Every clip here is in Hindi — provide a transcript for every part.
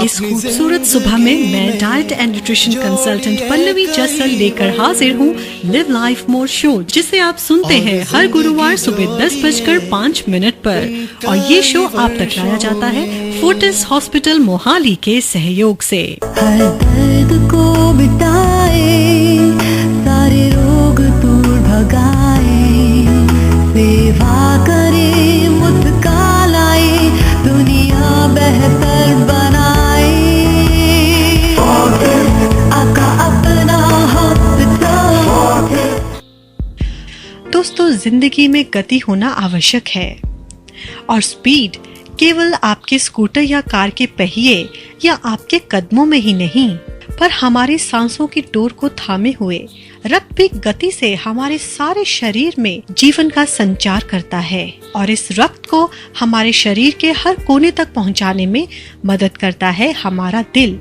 इस खूबसूरत सुबह में मैं diet and nutrition consultant Pallavi Jasal लेकर हाजिर हूँ लिव लाइफ मोर शो, जिसे आप सुनते हैं हर गुरुवार सुबह 10:05 पर। और ये शो आप तक लाया जाता है फोर्टिस हॉस्पिटल मोहाली के सहयोग से। हर दर्द को मिटाए, सारे रोग दूर भगाए, सेवा करे मुस्काए, दुनिया बेहतर बनाए, आका अपना हॉस्पिटल। दोस्तों, जिंदगी में गति होना आवश्यक है और स्पीड केवल आपके स्कूटर या कार के पहिए या आपके कदमों में ही नहीं, पर हमारी सांसों की डोर को थामे हुए रक्त भी गति से हमारे सारे शरीर में जीवन का संचार करता है और इस रक्त को हमारे शरीर के हर कोने तक पहुंचाने में मदद करता है हमारा दिल।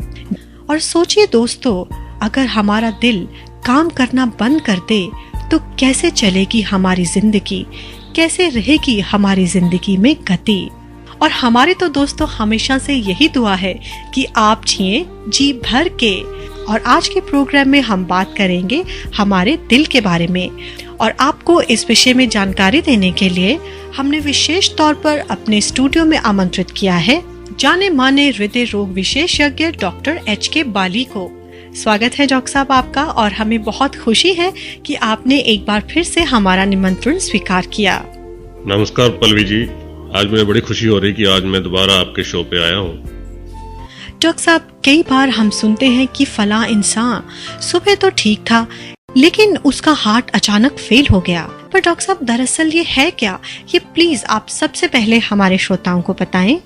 और सोचिए दोस्तों, अगर हमारा दिल काम करना बंद कर दे तो कैसे चलेगी हमारी जिंदगी, कैसे रहेगी हमारी जिंदगी में गति। और हमारी तो दोस्तों हमेशा से यही दुआ है कि आप जिए जी भर के। और आज के प्रोग्राम में हम बात करेंगे हमारे दिल के बारे में, और आपको इस विषय में जानकारी देने के लिए हमने विशेष तौर पर अपने स्टूडियो में आमंत्रित किया है जाने माने हृदय रोग विशेषज्ञ डॉक्टर HK बाली को। स्वागत है डॉक्टर साहब आपका, और हमें बहुत खुशी है कि आपने एक बार फिर से हमारा निमंत्रण स्वीकार किया। नमस्कार पल्लवी जी, आज मुझे बड़ी खुशी हो रही कि आज मैं दोबारा आपके शो पे आया हूँ। डॉक्टर साहब, कई बार हम सुनते हैं कि फला इंसान सुबह तो ठीक था लेकिन उसका हार्ट अचानक फेल हो गया, पर डॉक्टर साहब दरअसल ये है क्या, ये प्लीज आप सबसे पहले हमारे श्रोताओं को बताएं।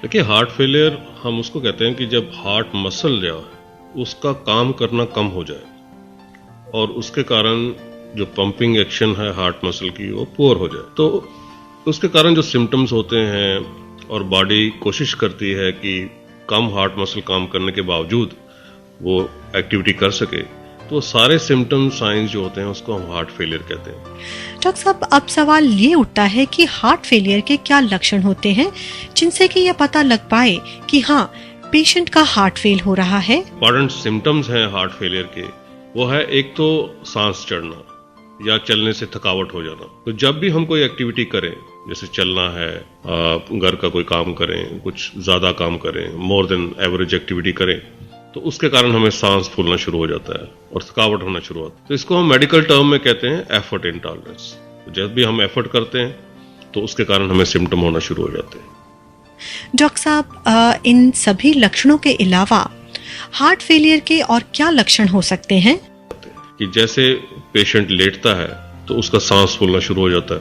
देखिए, हार्ट फेलियर हम उसको कहते हैं कि जब हार्ट मसल जो है उसका काम करना कम हो जाए और उसके कारण जो पंपिंग एक्शन है हार्ट मसल की वो पुअर हो जाए, तो उसके कारण जो सिम्टम्स होते हैं और बॉडी कोशिश करती है कि कम हार्ट मसल काम करने के बावजूद वो एक्टिविटी कर सके, तो सारे सिम्टम साइंस जो होते हैं उसको हम हार्ट फेलियर कहते हैं। डॉक्टर साहब, अब सवाल ये उठता है कि हार्ट फेलियर के क्या लक्षण होते हैं जिनसे कि यह पता लग पाए कि हाँ पेशेंट का हार्ट फेल हो रहा है। इंपॉर्टेंट सिम्टम्स हैं हार्ट फेलियर के, वो है एक तो सांस चढ़ना या चलने से थकावट हो जाना। तो जब भी हम कोई एक्टिविटी करें, जैसे चलना है, घर का कोई काम करें, कुछ ज्यादा काम करें, मोर देन एवरेज एक्टिविटी करें, तो उसके कारण हमें सांस फूलना शुरू हो जाता है और थकावट होना शुरू होता है। तो इसको हम मेडिकल टर्म में कहते हैं एफर्ट इंटॉलरेंस। जब भी हम एफर्ट करते हैं तो उसके कारण हमें सिम्टम होना शुरू हो जाते हैं। डॉक्टर साहब, इन सभी लक्षणों के अलावा हार्ट फेलियर के और क्या लक्षण हो सकते हैं? कि जैसे पेशेंट लेटता है तो उसका सांस फूलना शुरू हो जाता है,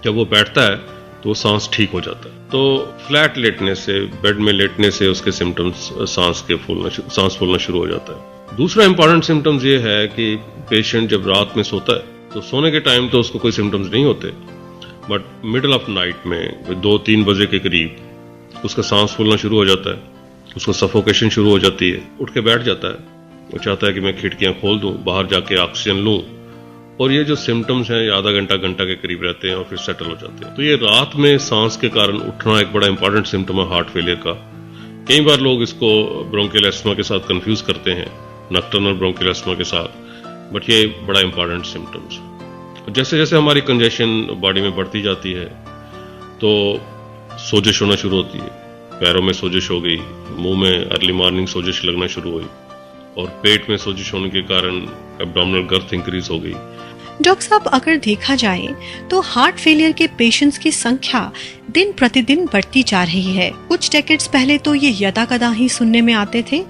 जब वो बैठता है तो वो सांस ठीक हो जाता है। तो फ्लैट लेटने से, बेड में लेटने से उसके सिम्टम्स सांस फूलना शुरू हो जाता है। दूसरा इंपॉर्टेंट सिम्टम्स ये है कि पेशेंट जब रात में सोता है तो सोने के टाइम तो उसको कोई सिम्टम्स नहीं होते, बट मिडल ऑफ नाइट में 2-3 बजे के करीब उसका सांस फूलना शुरू हो जाता है, उसको सफोकेशन शुरू हो जाती है, उठ के बैठ जाता है, वो चाहता है कि मैं खिड़कियां खोल दूं, बाहर जाके ऑक्सीजन लूं, और ये जो सिम्टम्स हैं आधा घंटा के करीब रहते हैं और फिर सेटल हो जाते हैं। तो ये रात में सांस के कारण उठना एक बड़ा इंपॉर्टेंट सिम्टम है हार्ट फेलियर का। कई बार लोग इसको ब्रोंकियल एस्थमा के साथ कंफ्यूज करते हैं, नॉक्टर्नल ब्रोंकियल एस्थमा के साथ, बट ये बड़ा इंपॉर्टेंट सिम्टम्स। जैसे जैसे हमारी कंजेशन बॉडी में बढ़ती जाती है तो सोजिश होना शुरू होती है, पैरों में सोजिश हो गई, मुंह में अर्ली मॉर्निंग सोजिश लगना शुरू हुई, और पेट में सोजिश होने के कारण एब्डोमिनल गर्थ इंक्रीज हो गई। डॉक्टर साहब, अगर देखा जाए तो हार्ट फेलियर के पेशेंट्स की संख्या दिन प्रतिदिन बढ़ती जा रही है। कुछ डेकेड्स पहले तो ये यदाकदा ही सुनने में आते थे,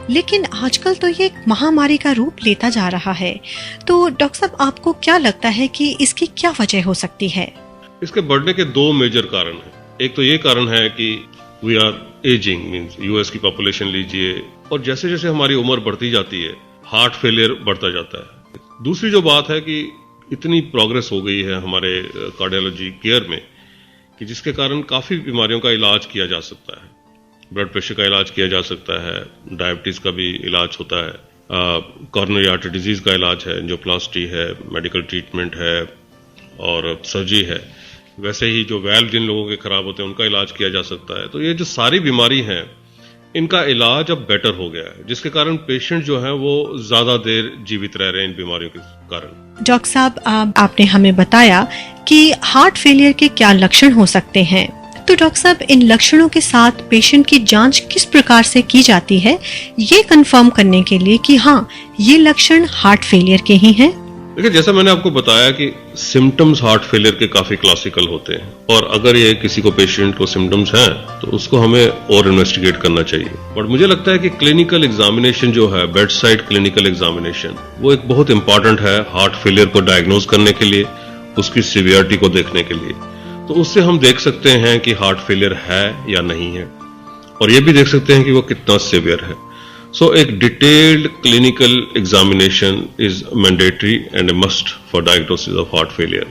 लेकिन आजकल तो ये एक महामारी का रूप लेता जा रहा है। तो डॉक्टर साहब, आपको क्या लगता है कि इसकी क्या वजह हो सकती है? इसके बढ़ने के 2 मेजर कारण हैं। एक तो ये कारण है कि we are ageing, means US की पॉपुलेशन लीजिए, और जैसे जैसे हमारी उम्र बढ़ती जाती है हार्ट फेलियर बढ़ता जाता है। दूसरी जो बात है कि इतनी प्रोग्रेस हो गई है हमारे कार्डियोलॉजी केयर में कि जिसके कारण काफी बीमारियों का इलाज किया जा सकता है। ब्लड प्रेशर का इलाज किया जा सकता है, डायबिटीज का भी इलाज होता है, कॉर्नरी आर्टरी डिजीज का इलाज है, एंजियोप्लास्टी है, मेडिकल ट्रीटमेंट है और सर्जरी है। वैसे ही जो वैल्व जिन लोगों के खराब होते हैं उनका इलाज किया जा सकता है। तो ये जो सारी बीमारी हैं इनका इलाज अब बेटर हो गया है, जिसके कारण पेशेंट जो है वो ज्यादा देर जीवित रह रहे हैं इन बीमारियों के कारण। डॉक्टर साहब, आपने हमें बताया कि हार्ट फेलियर के क्या लक्षण हो सकते हैं, तो डॉक्टर साहब इन लक्षणों के साथ पेशेंट की जांच किस प्रकार से की जाती है, ये कंफर्म करने के लिए कि हाँ ये लक्षण हार्ट फेलियर के ही हैं? देखिए, जैसा मैंने आपको बताया कि सिम्टम्स हार्ट फेलियर के काफी क्लासिकल होते हैं, और अगर ये किसी को पेशेंट को सिम्टम्स हैं तो उसको हमें और इन्वेस्टिगेट करना चाहिए। बट मुझे लगता है कि क्लिनिकल एग्जामिनेशन जो है, बेड साइड क्लिनिकल एग्जामिनेशन, वो एक बहुत इंपॉर्टेंट है हार्ट फेलियर को डायग्नोज करने के लिए, उसकी सिवियरिटी को देखने के लिए। तो उससे हम देख सकते हैं कि हार्ट फेलियर है या नहीं है, और ये भी देख सकते हैं कि वो कितना सीवियर है। So, एक detailed clinical examination is mandatory and A must for diagnosis of heart failure.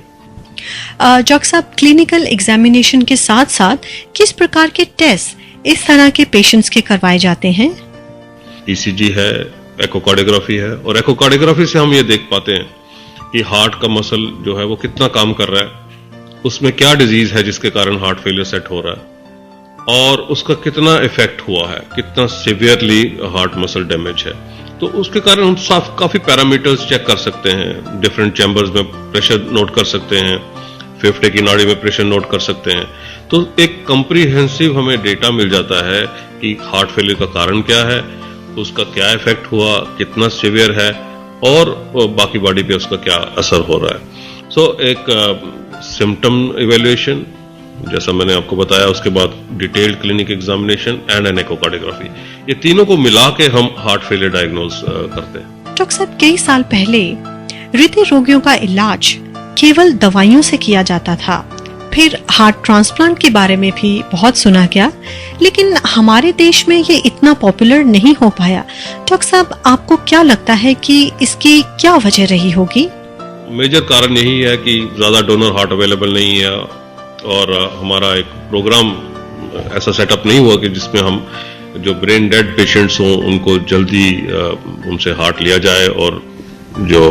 Doctor साहब, क्लिनिकल एग्जामिनेशन के साथ साथ किस प्रकार के टेस्ट इस तरह के पेशेंट्स के करवाए जाते हैं? ECG है, एकोकार्डियोग्राफी है, और एकोकार्डियोग्राफी से हम ये देख पाते हैं कि हार्ट का मसल जो है वो कितना काम कर रहा है, उसमें क्या डिजीज है जिसके कारण हार्ट फेलियर सेट हो रहा है, और उसका कितना इफेक्ट हुआ है, कितना सिवियरली हार्ट मसल डैमेज है। तो उसके कारण हम काफी पैरामीटर्स चेक कर सकते हैं, डिफरेंट चैम्बर्स में प्रेशर नोट कर सकते हैं, फेफड़े की नाड़ी में प्रेशर नोट कर सकते हैं। तो एक कंप्रीहेंसिव हमें डेटा मिल जाता है कि हार्ट फेलियर का कारण क्या है, उसका क्या इफेक्ट हुआ, कितना सिवियर है, और बाकी बॉडी पे उसका क्या असर हो रहा है। सो एक सिम्टम इवेल्युएशन, जैसा मैंने आपको बताया, उसके बाद detailed clinic examination and an echocardiography, ये तीनों को मिला के हम हार्ट फेलियर डायग्नोज करते हैं। डॉक्टर साहब, कई साल पहले हृदय रोगियों का इलाज केवल दवाइयों से किया जाता था, फिर हार्ट ट्रांसप्लांट के बारे में भी बहुत सुना गया, लेकिन हमारे देश में ये इतना पॉपुलर नहीं हो पाया। डॉक्टर साहब, आपको क्या लगता है कि इसकी क्या वजह रही होगी? मेजर कारण यही है कि ज्यादा डोनर हार्ट अवेलेबल नहीं है, और हमारा एक प्रोग्राम ऐसा सेटअप नहीं हुआ कि जिसमें हम जो ब्रेन डेड पेशेंट्स हों उनको जल्दी उनसे हार्ट लिया जाए और जो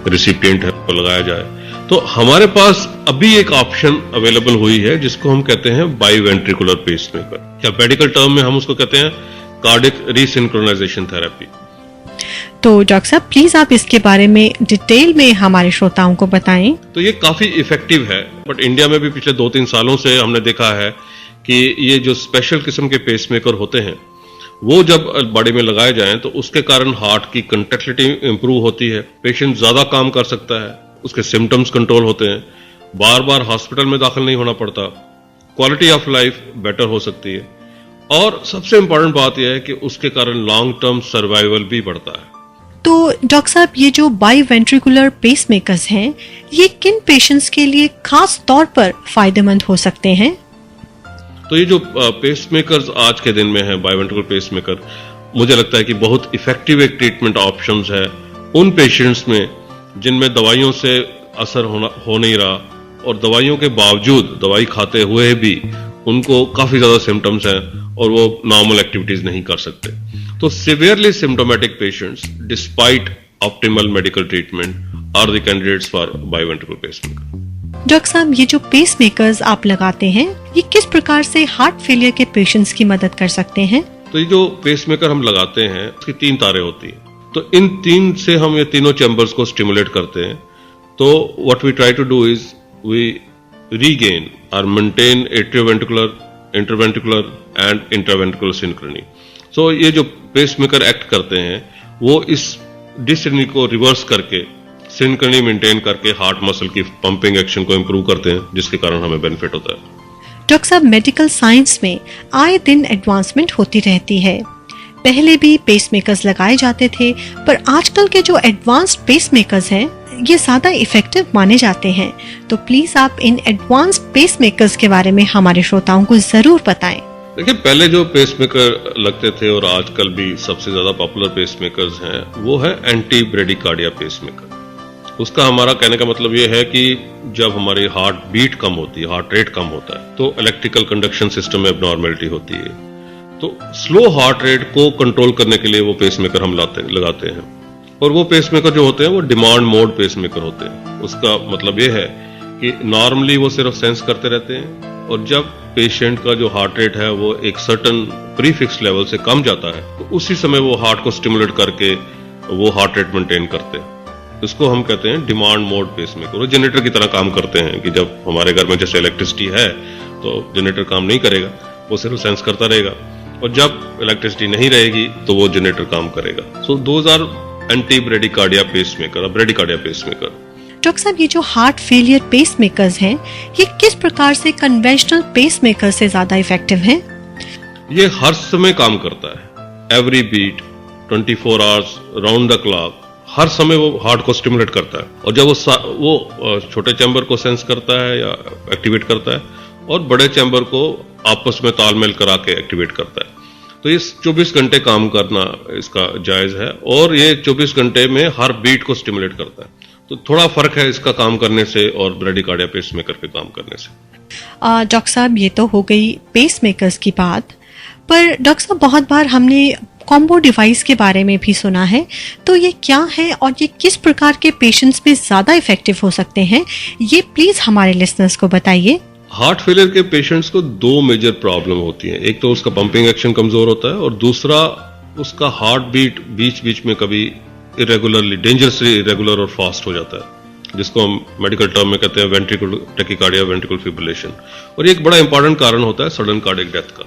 रिसिपिएंट है वो लगाया जाए। तो हमारे पास अभी एक ऑप्शन अवेलेबल हुई है जिसको हम कहते हैं बाईवेंट्रिकुलर पेसमेकर, या मेडिकल टर्म में हम उसको कहते हैं कार्डियक रीसिंक्रोनाइजेशन थेरेपी। तो डॉक्टर साहब, प्लीज आप इसके बारे में डिटेल में हमारे श्रोताओं को बताएं। तो ये काफी इफेक्टिव है, बट इंडिया में भी पिछले 2-3 सालों से हमने देखा है कि ये जो स्पेशल किस्म के पेसमेकर होते हैं वो जब बॉडी में लगाए जाएं तो उसके कारण हार्ट की कंट्रैक्टिलिटी इंप्रूव होती है, पेशेंट ज्यादा काम कर सकता है, उसके सिम्टम्स कंट्रोल होते हैं, बार बार हॉस्पिटल में दाखिल नहीं होना पड़ता, क्वालिटी ऑफ लाइफ बेटर हो सकती है, और सबसे इंपॉर्टेंट बात यह है कि उसके कारण लॉन्ग टर्म सर्वाइवल भी बढ़ता है। तो डॉक्टर साहब, ये जो बाईवेंट्रिकुलर पेसमेकर्स हैं, ये किन पेशेंट्स के लिए खास तौर पर फायदेमंद हो सकते हैं? तो ये जो पेसमेकर्स आज के दिन में है, बाईवेंट्रिकुलर पेसमेकर, मुझे लगता है कि बहुत इफेक्टिव एक ट्रीटमेंट ऑप्शंस है उन पेशेंट्स में जिनमें दवाइयों से असर हो नहीं रहा, और दवाइयों के बावजूद, दवाई खाते हुए भी उनको काफी ज्यादा सिम्टम्स हैं और वो नॉर्मल एक्टिविटीज नहीं कर सकते। तो severely symptomatic patients despite optimal medical treatment are the candidates for biventricular pacemaker. Doctor साहब, ये जो पेसमेकर्स आप लगाते हैं, ये किस प्रकार से हार्ट फेलियर के पेशेंट्स की मदद कर सकते हैं? तो ये जो पेसमेकर हम लगाते हैं उसकी 3 तारें होती हैं, तो इन 3 से हम ये तीनों चैम्बर्स को स्टिमुलेट करते हैं। तो what we try to do is we regain और maintain atrioventricular, interventricular and intraventricular synchrony. So ये जो पेसमेकर एक्ट करते हैं वो इस डिससिंक्रोनी को रिवर्स करके सिंक्रोनी मेंटेन करके हार्ट मसल की पंपिंग एक्शन को इंप्रूव करते हैं, जिसके कारण हमें बेनिफिट होता है। डॉक्टर साहब, मेडिकल साइंस में आए दिन एडवांसमेंट होती रहती है। पहले भी पेसमेकर्स लगाए जाते थे, पर आजकल के जो एडवांस्ड पेसमेकर्स हैं ये ज्यादा इफेक्टिव माने जाते हैं। तो प्लीज आप इन एडवांस्ड पेसमेकर्स के बारे में हमारे श्रोताओं को जरूर बताएं। देखिए, पहले जो पेसमेकर लगते थे और आजकल भी सबसे ज्यादा पॉपुलर पेसमेकर्स हैं वो है एंटी ब्रेडिकार्डिया पेसमेकर। उसका हमारा कहने का मतलब ये है कि जब हमारी हार्ट बीट कम होती है, हार्ट रेट कम होता है, तो इलेक्ट्रिकल कंडक्शन सिस्टम में एबनॉर्मेलिटी होती है। तो स्लो हार्ट रेट को कंट्रोल करने के लिए वो पेसमेकर हम लगाते हैं, और वो पेसमेकर जो होते हैं वो डिमांड मोड पेसमेकर होते हैं। उसका मतलब ये है कि नॉर्मली वो सिर्फ सेंस करते रहते हैं, और जब पेशेंट का जो हार्ट रेट है वो एक सर्टन प्रीफिक्स लेवल से कम जाता है तो उसी समय वो हार्ट को स्टिमुलेट करके वो हार्ट रेट मेंटेन करते हैं। इसको हम कहते हैं डिमांड मोड पेसमेकर। वो जनरेटर की तरह काम करते हैं कि जब हमारे घर में जैसे इलेक्ट्रिसिटी है तो जनरेटर काम नहीं करेगा, वो सिर्फ सेंस करता रहेगा, और जब इलेक्ट्रिसिटी नहीं रहेगी तो वो जनरेटर काम करेगा। So those are anti bradycardia pacemaker, bradycardia pacemaker. Doctor साहब, ये जो हार्ट फेलियर पेसमेकर्स हैं, ये किस प्रकार से कन्वेंशनल पेसमेकर से ज्यादा इफेक्टिव हैं? ये हर समय काम करता है, every beat, 24 hours, round the clock, हर समय वो हार्ट को स्टिमुलेट करता है। और जब वो छोटे चैम्बर को सेंस करता है या एक्टिवेट करता है और बड़े चैम्बर को आपस में तालमेल करा के एक्टिवेट करता है, तो ये 24 घंटे काम करना इसका जायज है। और ये 24 घंटे में हर बीट को स्टिमुलेट करता है। तो थोड़ा फर्क है इसका काम करने से और ब्रेडिकार्डिया पेसमेकर के काम करने से। डॉक्टर साहब, ये तो हो गई पेसमेकर्स की बात, पर डॉक्टर साहब बहुत बार हमने कॉम्बो डिवाइस के बारे में भी सुना है, तो ये क्या है और ये किस प्रकार के पेशेंट्स में ज्यादा इफेक्टिव हो सकते हैं, ये प्लीज हमारे लिसनर्स को बताइए। हार्ट फेलियर के पेशेंट्स को दो मेजर प्रॉब्लम होती है। एक तो उसका पंपिंग एक्शन कमजोर होता है और दूसरा उसका हार्ट बीट बीच बीच में कभी इरेगुलरली, डेंजरसली इरेगुलर और फास्ट हो जाता है, जिसको हम मेडिकल टर्म में कहते हैं वेंट्रिकुलर टैकीकार्डिया, वेंट्रिकुलर फिब्रिलेशन। और ये एक बड़ा इंपॉर्टेंट कारण होता है सडन कार्डियक डेथ का।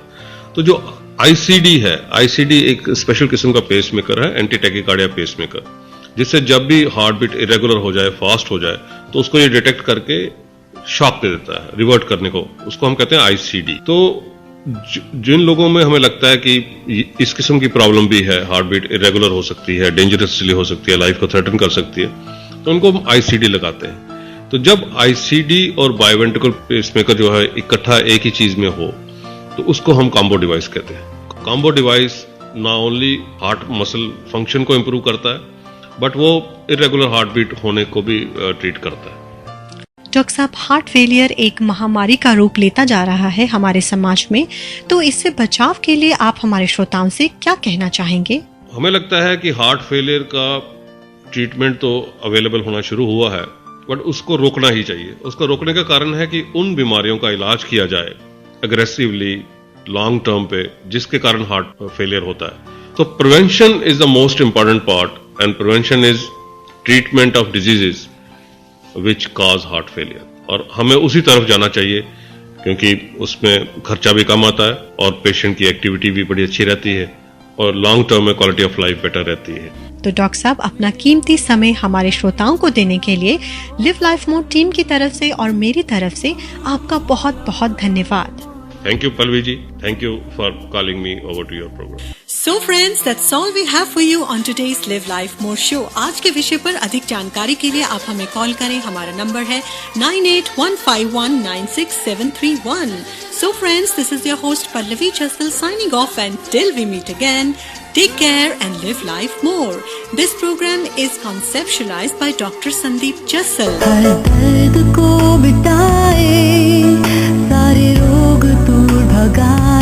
तो जो आईसीडी है, आईसीडी एक स्पेशल किस्म का पेसमेकर है, एंटी टैकीकार्डिया पेसमेकर, जिससे जब भी हार्ट बीट इरेगुलर हो जाए, फास्ट हो जाए, तो उसको ये डिटेक्ट करके शॉक दे देता है, रिवर्ट करने को, उसको हम कहते हैं आईसीडी। तो जिन लोगों में हमें लगता है कि इस किस्म की प्रॉब्लम भी है, हार्ट बीट इरेगुलर हो सकती है, डेंजरसली हो सकती है, लाइफ को थ्रेटन कर सकती है, तो उनको हम आईसीडी लगाते हैं। तो जब आईसीडी और बायोवेंट्रिकल पेसमेकर जो है इकट्ठा एक ही चीज में हो, तो उसको हम कॉम्बो डिवाइस कहते हैं। कॉम्बो डिवाइस ना ओनली हार्ट मसल फंक्शन को इंप्रूव करता है, बट वो इरेगुलर हार्ट बीट होने को भी ट्रीट करता है। डॉक्टर साहब, हार्ट फेलियर एक महामारी का रूप लेता जा रहा है हमारे समाज में, तो इससे बचाव के लिए आप हमारे श्रोताओं से क्या कहना चाहेंगे? हमें लगता है कि हार्ट फेलियर का ट्रीटमेंट तो अवेलेबल होना शुरू हुआ है, बट उसको रोकना ही चाहिए। उसको रोकने का कारण है कि उन बीमारियों का इलाज किया जाए अग्रेसिवली, लॉन्ग टर्म पे, जिसके कारण हार्ट फेलियर होता है। तो prevention is the most important part, and prevention is treatment of diseases which cause heart failure. और हमें उसी तरफ जाना चाहिए, क्योंकि उसमें खर्चा भी कम आता है और पेशेंट की एक्टिविटी भी बड़ी अच्छी रहती है और लॉन्ग टर्म में क्वालिटी ऑफ लाइफ बेटर रहती है। तो डॉक्टर साहब, अपना कीमती समय हमारे श्रोताओं को देने के लिए लिव लाइफ मोर टीम की तरफ से और मेरी तरफ से आपका बहुत बहुत धन्यवाद। Thank you, Palvi ji. Thank you for calling me over to your program. So friends, that's all we have for you on today's Live Life More show. आज के विषय पर अधिक जानकारी के लिए आप हमें कॉल करें। हमारा नंबर है 9815196731. So friends, this is your host Pallavi Jassal signing off, and till we meet again, take care and live life more. This program is conceptualized by Dr. Sandeep Jassal. हर दर्द को मिटाए, सारे रोग दूर भगाए।